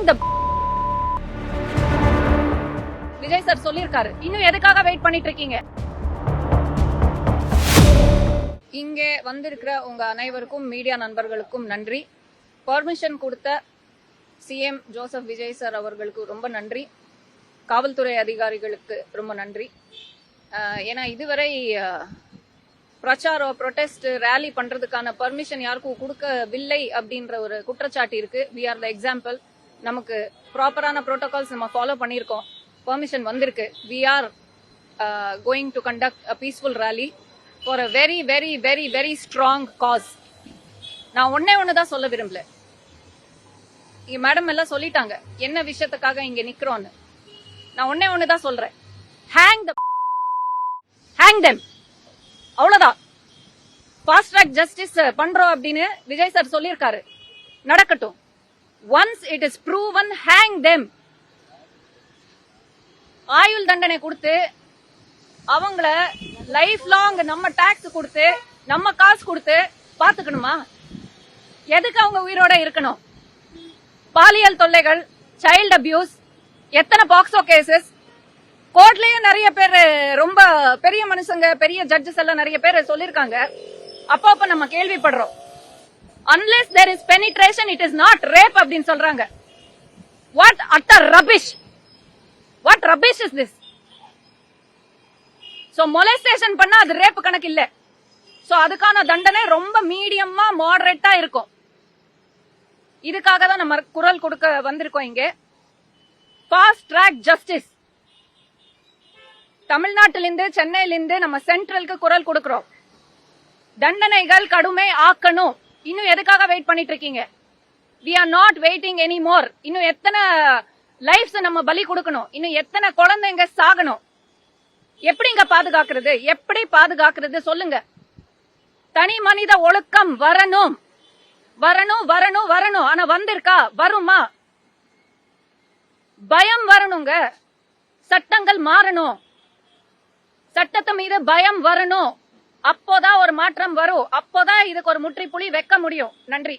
Hang த Vijay sir சொல்லியிருக்காரு. இன்னும் எதுக்காக வெயிட் பண்ணிட்டு இருக்கீங்க? இங்கே வந்திருக்கிற உங்க அனைவருக்கும் மீடியா நண்பர்களுக்கும் நன்றி. பர்மிஷன் கொடுத்த சிஎம் ஜோசப் விஜய் சார் அவர்களுக்கு ரொம்ப நன்றி. காவல்துறை அதிகாரிகளுக்கு ரொம்ப நன்றி. ஏன்னா இதுவரை பிரச்சாரம் ப்ரொடெஸ்ட் ரேலி பண்றதுக்கான பர்மிஷன் யாருக்கும் கொடுக்கவில்லை அப்படின்ற ஒரு குற்றச்சாட்டு இருக்கு. We are the example. நமக்கு ப்ராப்பரான ப்ரோட்டோகால்ஸ் நம்ம ஃபாலோ பண்ணியிருக்கோம். பர்மிஷன் வந்திருக்கு. We are going to conduct a peaceful rally for a very very very very strong cause. நான் ஒன்னுதான் சொல்ல விரும்பல. இங்க மேடம் எல்லாம் சொல்லிட்டாங்க என்ன விஷயத்துக்காக இங்க நிக்கிறோம்னு. நான் ஒன்னுதான் சொல்றேன். Hang them. அவ்வளவுதான். ஃபாஸ்ட் ட்ராக் ஜஸ்டிஸ் பண்றோம் அப்படின்னு விஜய் சார் சொல்லியிருக்காரு. நடக்கட்டும். Once it is proven, hang them. ஆயுள் தண்டனை கொடுத்து அவங்கள லைஃப் லாங் நம்ம டாக்ஸ் கொடுத்து நம்ம காசு கொடுத்து பாத்துக்கணுமா? எதுக்கு அவங்க உயிரோட இருக்கணும்? பாலியல் தொல்லைகள், சைல்டு அபியூஸ், எத்தனை பாக்ஸோ கேசஸ், கோர்ட்லயும் நிறைய பேர், ரொம்ப பெரிய மனுஷங்க, பெரிய ஜட்ஜஸ் எல்லாம் நிறைய பேர் சொல்லிருக்காங்க. அப்பப்ப நம்ம கேள்விப்படுறோம். unless there is penetration it is not rape அப்படின்னு சொல்றாங்க. what utter rubbish, what rubbish is this? so molestation பண்ணா அது ரேப் கணக்கு இல்ல. சோ அதுக்கான தண்டனை ரொம்ப மீடியமா மாடரேட்டா இருக்கும். இதுக்காக தான் நம்ம குரல் கொடுக்க வந்திருக்கோம் இங்க. Fast track justice. தமிழ்நாட்டிலிருந்து, சென்னையிலிருந்து நம்ம சென்ட்ரலுக்கு குரல் கொடுக்கிறோம். தண்டனைகள் கடுமை ஆக்கணும். இன்னும் எதுக்காக வெயிட் பண்ணிட்டு இருக்கீங்க? we are not waiting anymore. இன்னும் எத்தனை லைஃப்ஸ் நம்ம பலி கொடுக்கணும்? இன்னும் எத்தனை குழந்தைங்க சாகணும்? எப்படிங்க பாதுகாக்கிறது? எப்படி பாதுகாக்கிறது சொல்லுங்க. தனி மனித ஒழுக்கம் வரணும், வரணும், வரணும், வரணும். ஆனா வந்திருக்கா? வருமா? பயம் வரணுங்க. சட்டங்கள் மாறணும். சட்டத்து மீது பயம் வரணும். அப்போதான் ஒரு மாற்றம் வரும். அப்போதான் இதுக்கு ஒரு முற்றுப்புள்ளி வைக்க முடியும். நன்றி.